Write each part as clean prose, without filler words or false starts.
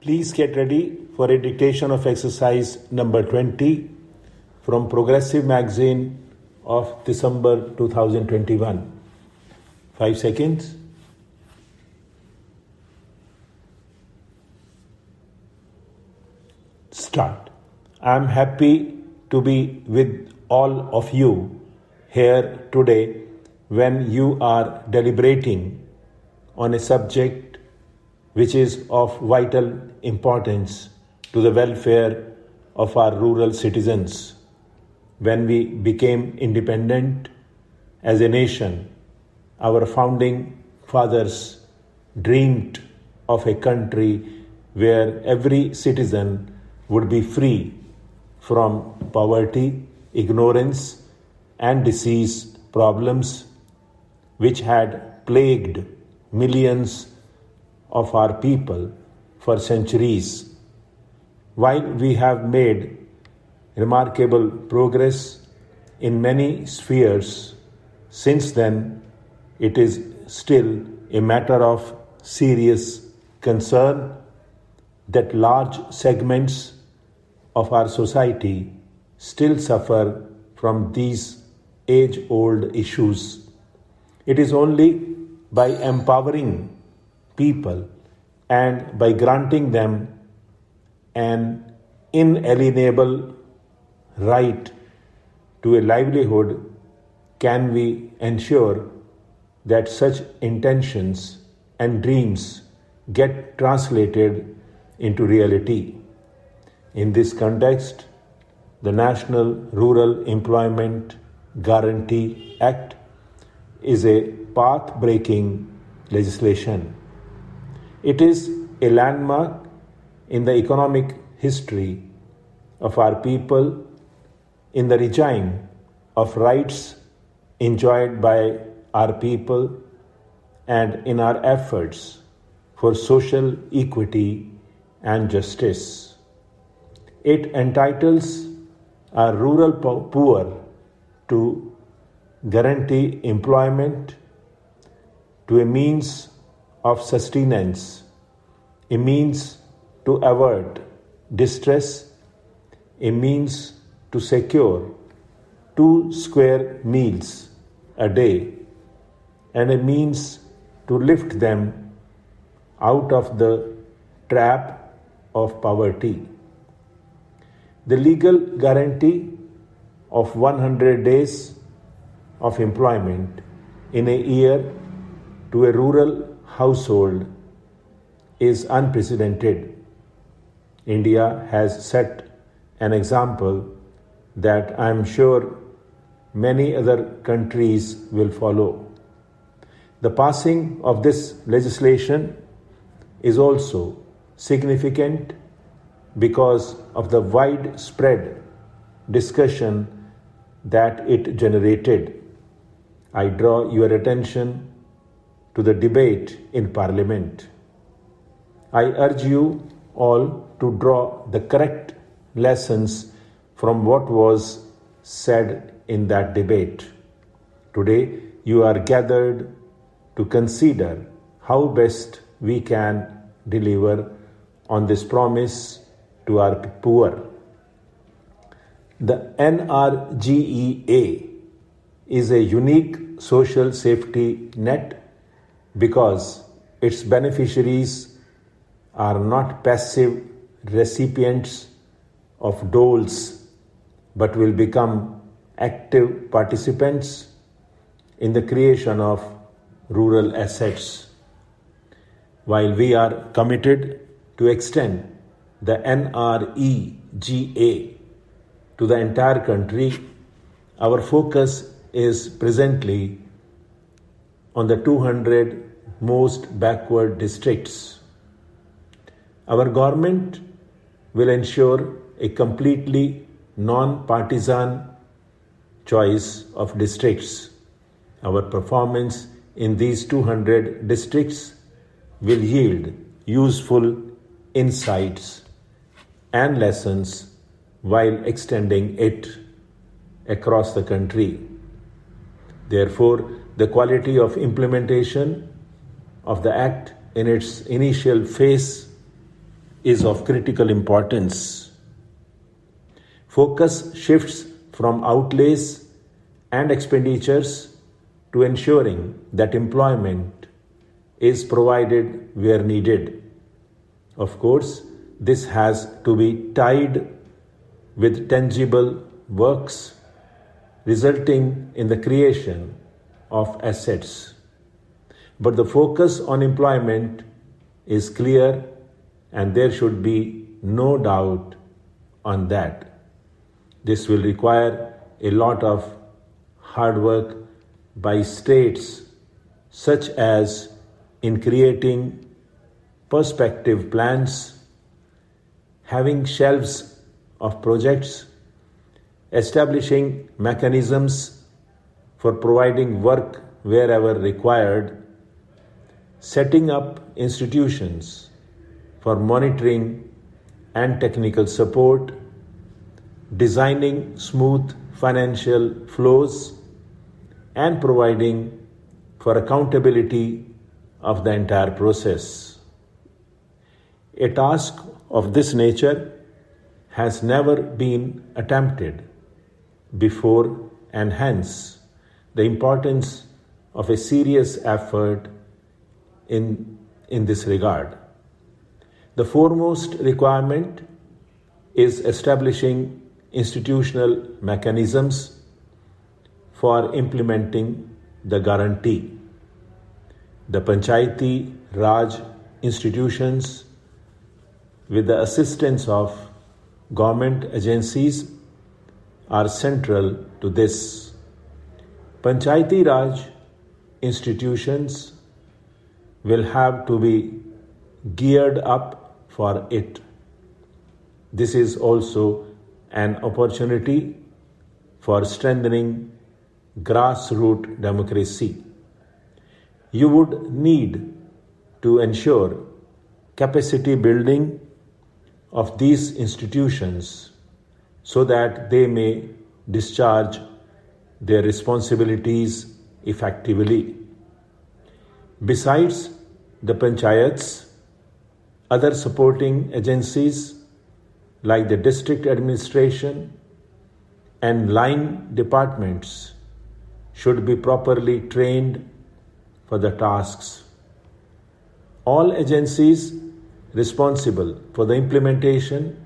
Please get ready for a dictation of exercise number 20 from Progressive Magazine of December 2021. 5 seconds. Start. I am happy to be with all of you here today when you are deliberating on a subject which is of vital importance to the welfare of our rural citizens. When we became independent as a nation, our founding fathers dreamed of a country where every citizen would be free from poverty, ignorance, and disease problems which had plagued millions of our people for centuries. While we have made remarkable progress in many spheres since then, it is still a matter of serious concern that large segments of our society still suffer from these age-old issues. It is only by empowering people and by granting them an inalienable right to a livelihood can we ensure that such intentions and dreams get translated into reality. In this context, the National Rural Employment Guarantee Act is a path-breaking legislation. It is a landmark in the economic history of our people in the regime of rights enjoyed by our people and in our efforts for social equity and justice. It entitles our rural poor to guarantee employment, to a means of sustenance, a means to avert distress, a means to secure 2 square meals a day, and a means to lift them out of the trap of poverty. The legal guarantee of 100 days of employment in a year to a rural household is unprecedented. India has set an example that I am sure many other countries will follow. The passing of this legislation is also significant because of the widespread discussion that it generated. I draw your attention to the debate in Parliament. I urge you all to draw the correct lessons from what was said in that debate. Today, you are gathered to consider how best we can deliver on this promise to our poor. The NRGEA is a unique social safety net because its beneficiaries are not passive recipients of doles but will become active participants in the creation of rural assets. While we are committed to extend the NREGA to the entire country, our focus is presently on the 200 most backward districts. Our government will ensure a completely non-partisan choice of districts. Our performance in these 200 districts will yield useful insights and lessons while extending it across the country. Therefore, the quality of implementation of the Act in its initial phase is of critical importance. Focus shifts from outlays and expenditures to ensuring that employment is provided where needed. Of course, this has to be tied with tangible works, resulting in the creation of assets. But the focus on employment is clear, and there should be no doubt on that. This will require a lot of hard work by states, such as in creating perspective plans, having shelves of projects, establishing mechanisms for providing work wherever required, setting up institutions for monitoring and technical support, designing smooth financial flows, and providing for accountability of the entire process. A task of this nature has never been attempted before, and hence the importance of a serious effort in this regard. The foremost requirement is establishing institutional mechanisms for implementing the guarantee. The Panchayati Raj institutions, with the assistance of government agencies, are central to this. Panchayati Raj institutions will have to be geared up for it. This is also an opportunity for strengthening grassroots democracy. You would need to ensure capacity building of these institutions so that they may discharge their responsibilities effectively. Besides the panchayats, other supporting agencies like the district administration and line departments should be properly trained for the tasks. All agencies responsible for the implementation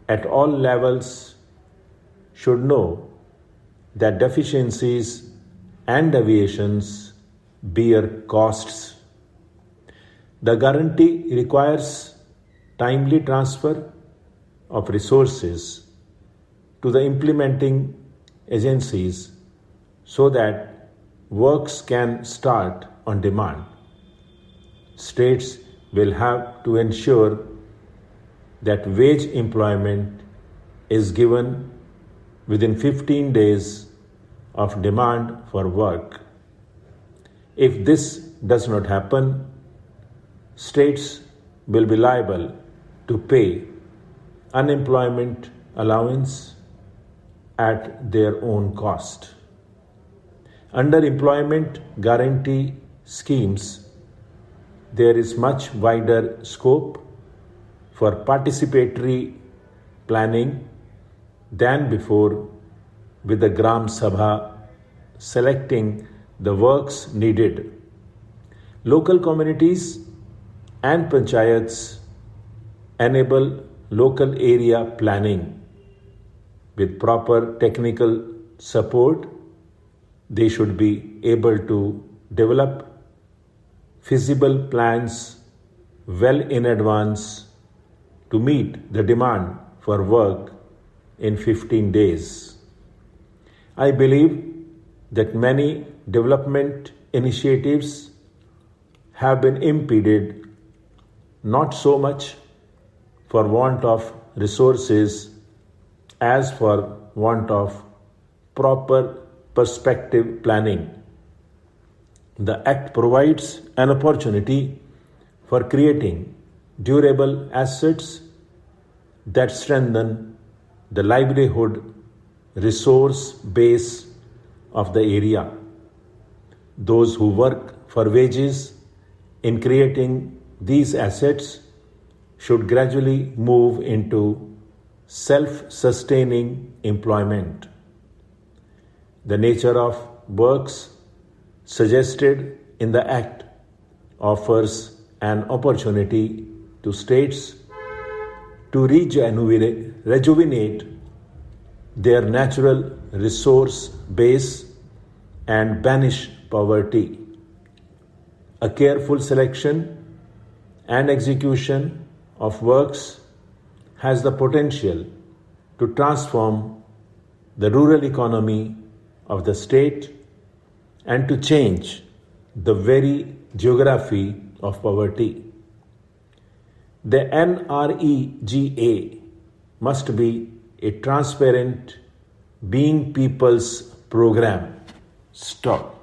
at all levels should know that deficiencies and deviations bear costs. The guarantee requires timely transfer of resources to the implementing agencies so that works can start on demand. States will have to ensure that wage employment is given within 15 days of demand for work. If this does not happen, states will be liable to pay unemployment allowance at their own cost. Under employment guarantee schemes, there is much wider scope for participatory planning than before, with the Gram Sabha selecting the works needed. Local communities and panchayats enable local area planning. With proper technical support, they should be able to develop feasible plans well in advance to meet the demand for work in 15 days. I believe that many development initiatives have been impeded not so much for want of resources as for want of proper perspective planning. The Act provides an opportunity for creating durable assets that strengthen the livelihood resource base of the area. Those who work for wages in creating these assets should gradually move into self-sustaining employment. The nature of works suggested in the Act offers an opportunity to states to rejuvenate their natural resource base and banish poverty. A careful selection and execution of works has the potential to transform the rural economy of the state and to change the very geography of poverty. The NREGA must be a transparent, being people's program. Stop.